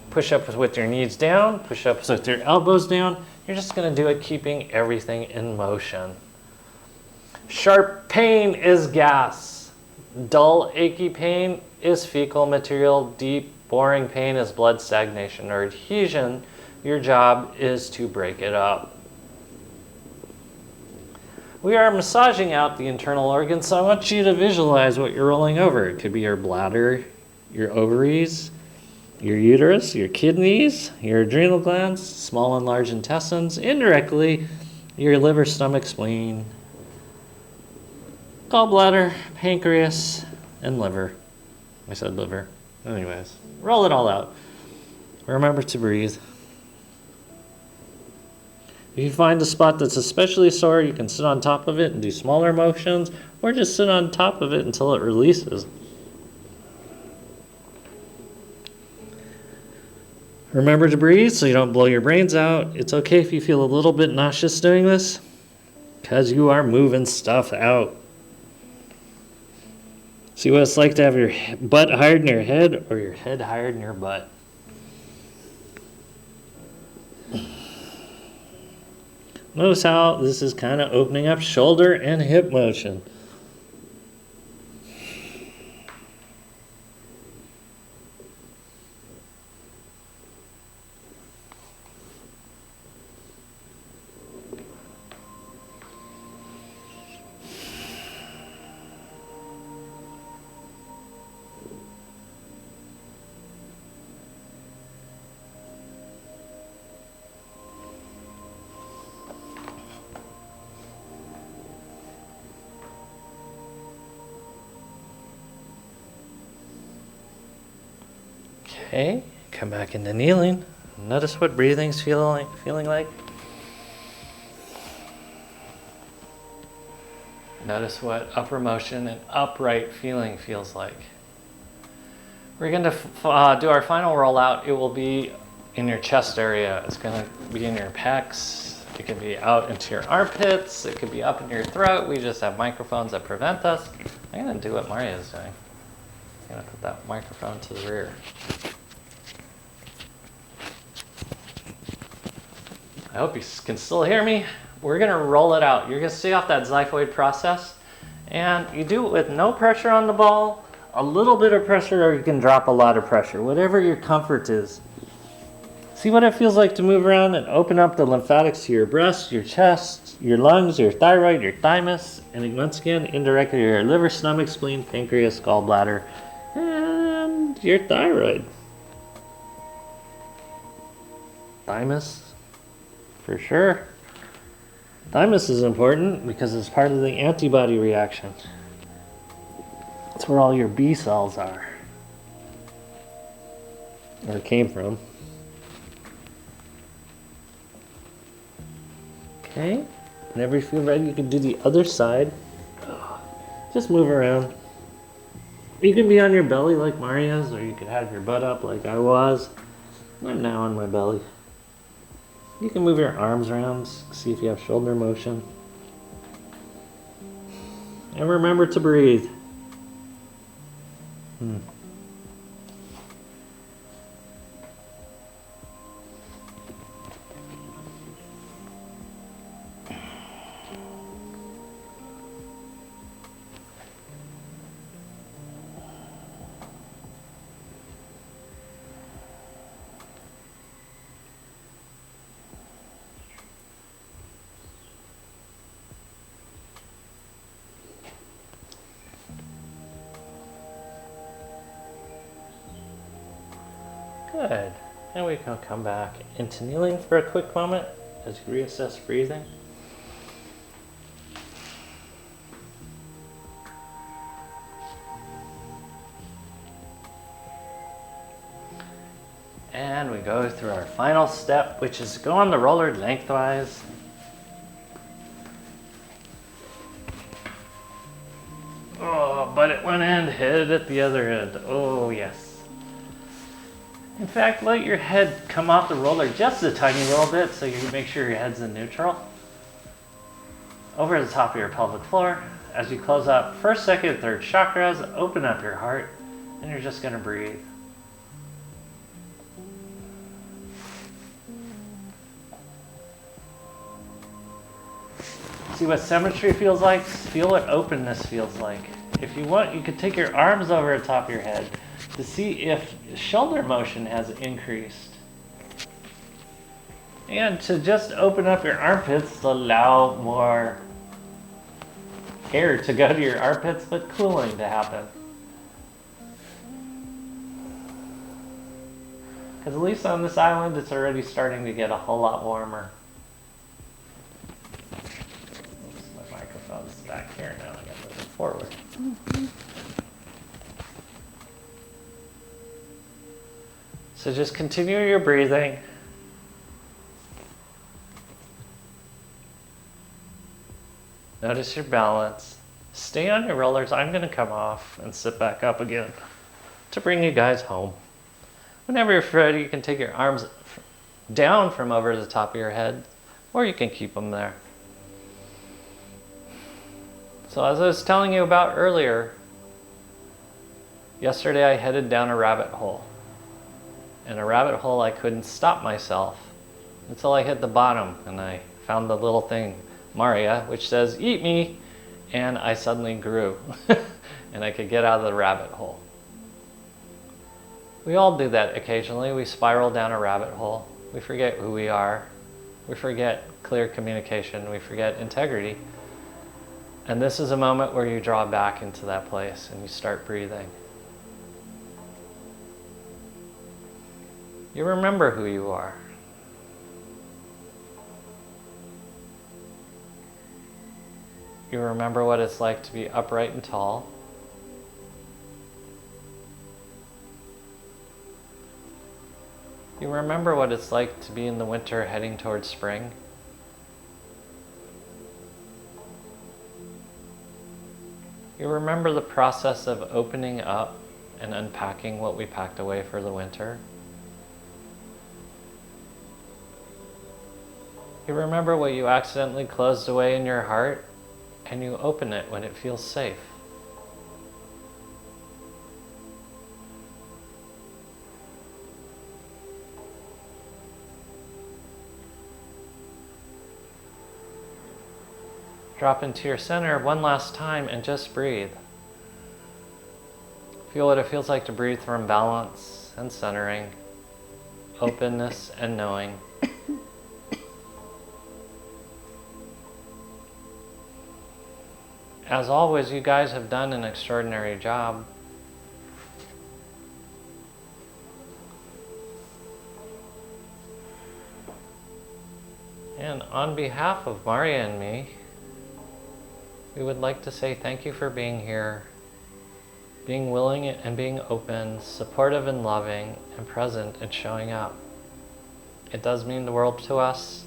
Push-ups with your knees down, push-ups with your elbows down. You're just going to do it keeping everything in motion. Sharp pain is gas. Dull, achy pain is fecal material. Deep, boring pain is blood stagnation or adhesion. Your job is to break it up. We are massaging out the internal organs, so I want you to visualize what you're rolling over. It could be your bladder, your ovaries, your uterus, your kidneys, your adrenal glands, small and large intestines, indirectly, your liver, stomach, spleen, gallbladder, pancreas, and liver. I said liver. Anyways, roll it all out. Remember to breathe. If you find a spot that's especially sore, you can sit on top of it and do smaller motions, or just sit on top of it until it releases. Remember to breathe so you don't blow your brains out. It's okay if you feel a little bit nauseous doing this, because you are moving stuff out. See what it's like to have your butt higher than your head or your head higher than your butt. Notice how this is kind of opening up shoulder and hip motion. Okay, come back into kneeling. Notice what breathing's feeling like. Notice what upper motion and upright feeling feels like. We're going to do our final rollout. It will be in your chest area. It's going to be in your pecs. It could be out into your armpits. It could be up in your throat. We just have microphones that prevent us. I'm going to do what Maria is doing. I'm going to put that microphone to the rear. I hope you can still hear me. We're gonna roll it out. You're gonna stay off that xiphoid process, and you do it with no pressure on the ball, a little bit of pressure, or you can drop a lot of pressure, whatever your comfort is. See what it feels like to move around and open up the lymphatics to your breast, your chest, your lungs, your thyroid, your thymus, and once again, indirectly your liver, stomach, spleen, pancreas, gallbladder, and your thyroid. Thymus, for sure. Thymus is important because it's part of the antibody reaction. That's where all your B cells are, or came from. Okay, whenever you feel ready, you can do the other side. Just move around. You can be on your belly like Maria's, or you could have your butt up like I was. I'm now on my belly. You can move your arms around, see if you have shoulder motion. And remember to breathe. Good. And we can come back into kneeling for a quick moment as you reassess breathing. And we go through our final step, which is go on the roller lengthwise. Oh, but at one end, head at the other end. Oh, yes. In fact, let your head come off the roller just a tiny little bit so you can make sure your head's in neutral. Over the top of your pelvic floor. As you close out first, second, third chakras, open up your heart, and you're just going to breathe. See what symmetry feels like? Feel what openness feels like. If you want, you could take your arms over the top of your head to see if shoulder motion has increased. And to just open up your armpits to allow more air to go to your armpits, but cooling to happen. Because at least on this island, it's already starting to get a whole lot warmer. Oops, my microphone's back here now. I gotta move it forward. So just continue your breathing. Notice your balance. Stay on your rollers. I'm going to come off and sit back up again to bring you guys home. Whenever you're ready, you can take your arms down from over the top of your head, or you can keep them there. So as I was telling you about earlier, yesterday I headed down a rabbit hole. In a rabbit hole, I couldn't stop myself until I hit the bottom and I found the little thing, Maria, which says, "Eat me," and I suddenly grew and I could get out of the rabbit hole. We all do that occasionally. We spiral down a rabbit hole. We forget who we are. We forget clear communication. We forget integrity. And this is a moment where you draw back into that place and you start breathing. You remember who you are. You remember what it's like to be upright and tall. You remember what it's like to be in the winter heading towards spring. You remember the process of opening up and unpacking what we packed away for the winter. You remember what you accidentally closed away in your heart, and you open it when it feels safe. Drop into your center one last time and just breathe. Feel what it feels like to breathe from balance and centering, openness and knowing. As always, you guys have done an extraordinary job. And on behalf of Maria and me, we would like to say thank you for being here, being willing and being open, supportive and loving, and present and showing up. It does mean the world to us.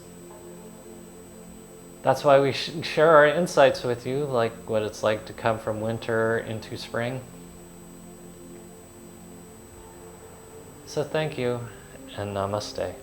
That's why we share our insights with you, like what it's like to come from winter into spring. So thank you, and namaste.